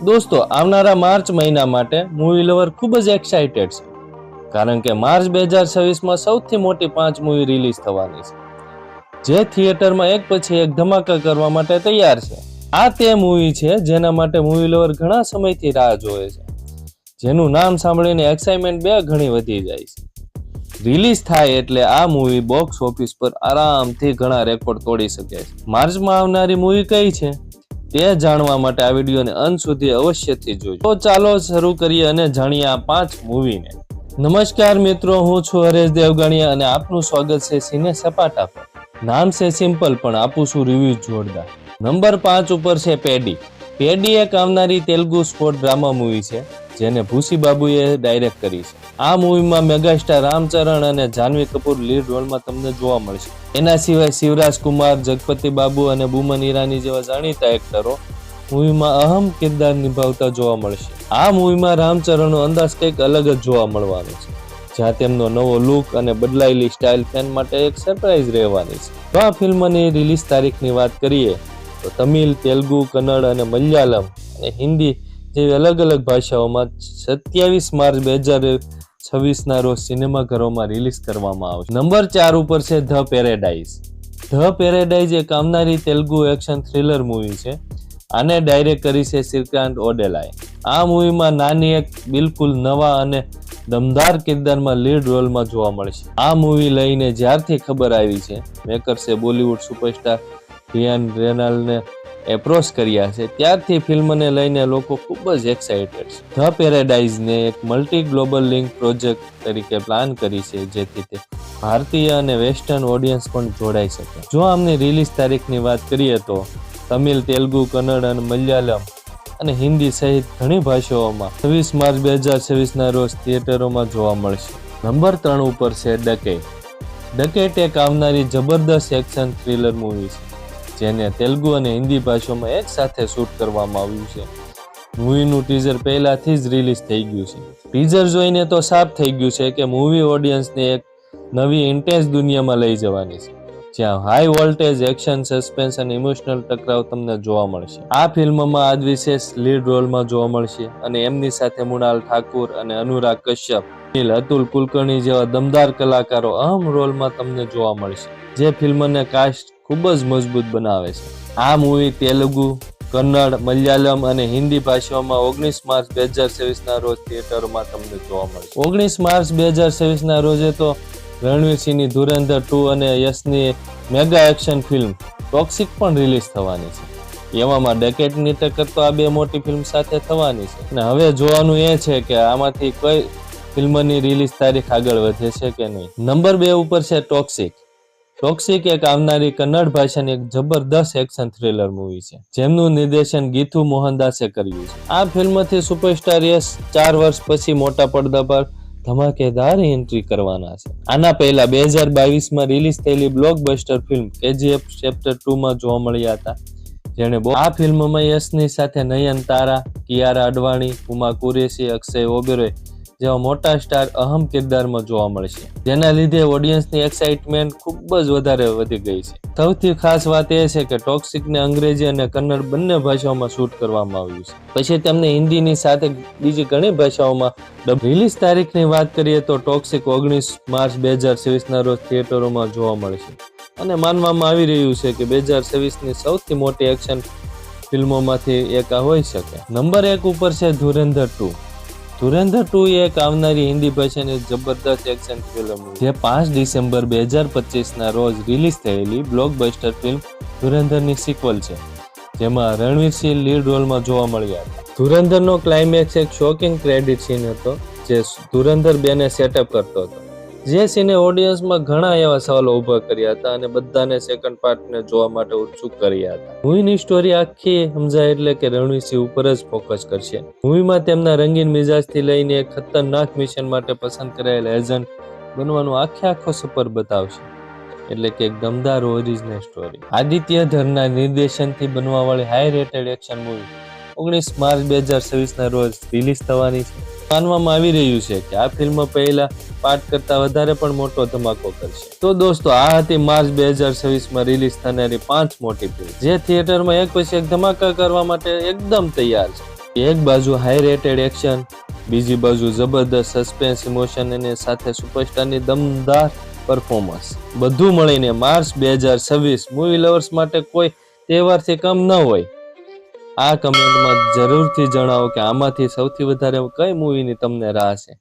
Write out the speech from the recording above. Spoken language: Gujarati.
દોસ્તો, આવનારા માર્ચ મહિના માટે મૂવી લવર ખૂબ જ એક્સાઇટેડ છે, કારણ કે માર્ચ 2026માં સૌથી મોટી 5 મૂવી રિલીઝ થવાની છે, જે થિયેટરમાં એક પછી એક ધમાકા કરવા માટે તૈયાર છે. આ તે મૂવી છે જેના માટે મૂવી લવર ઘણા સમયથી રાહ જોવે છે, જેનું નામ સાંભળીને એક્સાઇટમેન્ટ બે ગણી વધી જાય છે. રિલીઝ થાય એટલે આ મૂવી બોક્સ ઓફિસ પર આરામથી ઘણા રેકોર્ડ તોડી શકે છે. માર્ચમાં આવનારી મૂવી કઈ છે તે જાણવા માટે આ વિડીયોને અંત સુધી અવશ્યથી જોજો. તો ચાલો શરૂ કરીએ અને જાણીએ આ 5 મૂવીને. નમસ્કાર મિત્રો, હું છું હરેશ દેવગણિયા અને આપનું સ્વાગત છે સિને સપાટા પર. નામ છે સિમ્પલ પણ આપું છું રિવ્યુ જોરદાર. નંબર 5 ઉપર છે પેડી. પેડી એક આવનારી તેલુગુ સ્પોર્ટ ડ્રામા મૂવી છે જેને ભૂસી બાબુએ ડાયરેક્ટ કરી છે. આ મૂવીમાં મેગાસ્ટાર રામચરણ અને જાહ્નવી કપૂર લીડ રોલમાં તમને જોવા મળશે. એના સિવાય શિવરાજ કુમાર, જગપતિ બાબુ અને બુમન ઈરાની જેવા જાણીતા એક્ટરો મૂવીમાં અહમ કિરદાર નિભાવતા જોવા મળશે. આ મૂવીમાં રામચરણનો અંદાજ કંઈક અલગ જ જોવા મળવાનો છે, જ્યાં તેમનો નવો લુક અને બદલાયેલી સ્ટાઇલ ફેન માટે એક સરપ્રાઈઝ રહેવાની છે. તો આ ફિલ્મની રિલીઝ તારીખની વાત કરીએ તો તમિલ, તેલુગુ, કન્નડ અને મલયાલમ અને હિન્દી જેવી અલગ અલગ ભાષાઓમાં 27 માર્ચ 2026ના રોજ સિનેમાઘરોમાં રિલીઝ કરવામાં આવશે. નંબર 4 ઉપર છે ધ પેરેડાઇઝ. ધ પેરેડાઇઝ એક આવનારી તેલુગુ એક્શન થ્રિલર મૂવી છે. આને ડાયરેક્ટ કરી છે શ્રીકાંત ઓડેલાએ. આ મૂવીમાં નાની એક બિલકુલ નવા અને દમદાર કિરદારમાં લીડ રોલમાં જોવા મળશે. આ મૂવી લઈને જ્યારથી ખબર આવી છે મેકર્સે બોલિવૂડ સુપરસ્ટાર રિયાન રેનોલ્ડને એપ્રોચ કર્યા છે, ત્યારથી ફિલ્મને લઈને લોકો ખૂબ જ એક્સાઇટેડ છે. ધ પેરેડાઇઝને એક મલ્ટી ગ્લોબલ લિંક પ્રોજેક્ટ તરીકે પ્લાન કરી છે, જેથી તે ભારતીય અને વેસ્ટર્ન ઓડિયન્સ પણ જોડાઈ શકે. જો આમની રિલીઝ તારીખની વાત કરીએ તો તમિલ, તેલુગુ, કન્નડ અને મલયાલમ અને હિન્દી સહિત ઘણી ભાષાઓમાં 26 માર્ચ 2026ના રોજ થિયેટરોમાં જોવા મળશે. નંબર 3 ઉપર છે ડકેટ. ડકેટ એક આવનારી જબરદસ્ત એક્શન થ્રિલર મૂવી છે, જેને તેલુગુ અને હિન્દી ભાષામાં એક સાથે શૂટ કરવામાં આવ્યું છે. મૂવીનું ટીઝર પહેલાથી જ રિલીઝ થઈ ગયું છે. ટીઝર જોઈને તો સાફ થઈ ગયું છે કે મૂવી ઓડિયન્સને એક નવી ઇન્ટેન્સ દુનિયામાં લઈ જવાની છે, જ્યાં હાઈ વોલ્ટેજ એક્શન, સસ્પેન્સ અને ઇમોશનલ ટકરાવ તમને જોવા મળશે. આ ફિલ્મમાં આદિશેષ લીડ રોલમાં જોવા મળશે અને એમની સાથે મૃણાલ ઠાકુર અને અનુરાગ કશ્યપ, અતુલ કુલકર્ણી જેવા દમદાર કલાકારો અહમ રોલમાં તમને જોવા મળશે, જે ફિલ્મને કાસ્ટ ખૂબ જ મજબૂત બનાવે છે. આ મૂવી તેલુગુ, કન્નડ, મલયાલમ અને હિન્દી ભાષાઓમાં 19 માર્ચ 2026ના રોજ થિયેટરોમાં તમને જોવા મળશે. 19 માર્ચ 2026ના રોજે તો રણવીર સિંહની ધુરંધર 2 અને યશની મેગા એક્શન ફિલ્મ ટોક્સિક પણ રિલીઝ થવાની છે. એવામાં ડકેટની ટક્કર તો આ બે મોટી ફિલ્મ સાથે થવાની છે અને હવે જોવાનું એ છે કે આમાંથી કઈ ફિલ્મની રિલીઝ તારીખ આગળ વધે છે કે નહીં. નંબર 2 ઉપર છે ટોક્સિક. ટોક્સિક એક આવનારી કન્નડ ભાષાની એક જબરદસ્ત એક્શન થ્રિલર મૂવી છે, જેમનું નિર્દેશન ગીતુ મોહનદાસે કર્યું છે. આ ફિલ્મથી સુપરસ્ટાર યશ 4 વર્ષ પછી મોટા પડદા પર ધમાકેદાર એન્ટ્રી કરવાના છે. આના પહેલા 2022માં રિલીઝ થયેલી બ્લોકબસ્ટર ફિલ્મ KGF ચેપ્ટર 2માં જોવા મળ્યા હતા, જેણે આ ફિલ્મમાં યશની સાથે નયનતારા, કિયારા અડવાણી, ઉમા કુરેશી, અક્ષય ઓબેરોય જેવા મોટા સ્ટાર અહમ કિરદારમાં જોવા મળશે, જેના લીધે ઓડિયન્સની એક્સાઇટમેન્ટ ખૂબ જ વધારે વધી ગઈ છે. સૌથી ખાસ વાત એ છે કે ટોક્સિકને અંગ્રેજી અને કન્નડ બંને ભાષાઓમાં શૂટ કરવામાં આવ્યું છે, પછી તેમને હિન્દીની સાથે બીજી ઘણી ભાષાઓમાં. રિલીઝ તારીખની વાત કરીએ તો ટોક્સિક 19 માર્ચ 2026ના રોજ થિયેટરોમાં જોવા મળશે અને માનવામાં આવી રહ્યું છે કે 2026ની સૌથી મોટી એક્શન ફિલ્મોમાંથી એક હોઈ શકે. નંબર 1 ઉપર છે ધુરંધર 2. ધુરંધર 2 એક આવનારી હિન્દી ભાષાની જબરદસ્ત એક્શન થ્રિલર મૂવી જે 5 ડિસેમ્બર 2025ના રોજ રિલીઝ થયેલી બ્લોકબસ્ટર ફિલ્મ ધુરંધરની સિક્વલ છે, જેમાં રણવીર સિંહ લીડ રોલમાં જોવા મળ્યા હતા. ધુરંધરનો ક્લાઇમેક્સ એક શોકિંગ ક્રેડિટ સીન હતો, જે ધુરંધર 2ને સેટઅપ કરતો હતો, જે સીને ઓડિયન્સમાં ઘણા એવા સવાલો ઊભા કર્યા હતા અને બધાને સેકન્ડ પાર્ટને જોવા માટે ઉત્સુક કર્યા હતા. મૂવીની સ્ટોરી આખી સમજાય એટલે કે રણવીર સિંહ ઉપર જ ફોકસ કરશે. મૂવીમાં તેમના રંગીન મિજાજથી લઈને એક ખતરનાક મિશન માટે પસંદ કરાયેલ એજન્ટ બનવાનું આખો સફર બતાવશે, એટલે કે એક દમદાર ઓરિજિનલ સ્ટોરી. આદિત્ય ધરના નિર્દેશનથી બનવાવાળી high rated action movie 19 March 2026ના રોજ રિલીઝ થવાની છે. માનવામાં આવી રહ્યું છે કે આ ફિલ્મ પહેલા પાર્ટ કરતા વધારે પણ મોટો ધમાકો કરશે. તો દોસ્તો, આ હતી માર્ચ 2026માં રિલીઝ થનારી 5 મોટી ફિલ્મ, જે થિયેટરમાં એક પછી એક ધમાકા કરવા માટે એકદમ તૈયાર છે. એક બાજુ હાઈ રેટેડ એક્શન, બીજી બાજુ જબરદસ્ત સસ્પેન્સ, ઇમોશન અને સાથે સુપરસ્ટારની દમદાર પરફોર્મન્સ, બધું મળીને માર્ચ 2026 મૂવી લવર્સ માટે કોઈ તહેવારથી કમ ન હોય. આ કમેન્ટમાં જરૂરથી જણાવો કે આમાંથી સૌથી વધારે કઈ મૂવીની તમને રાહ છે.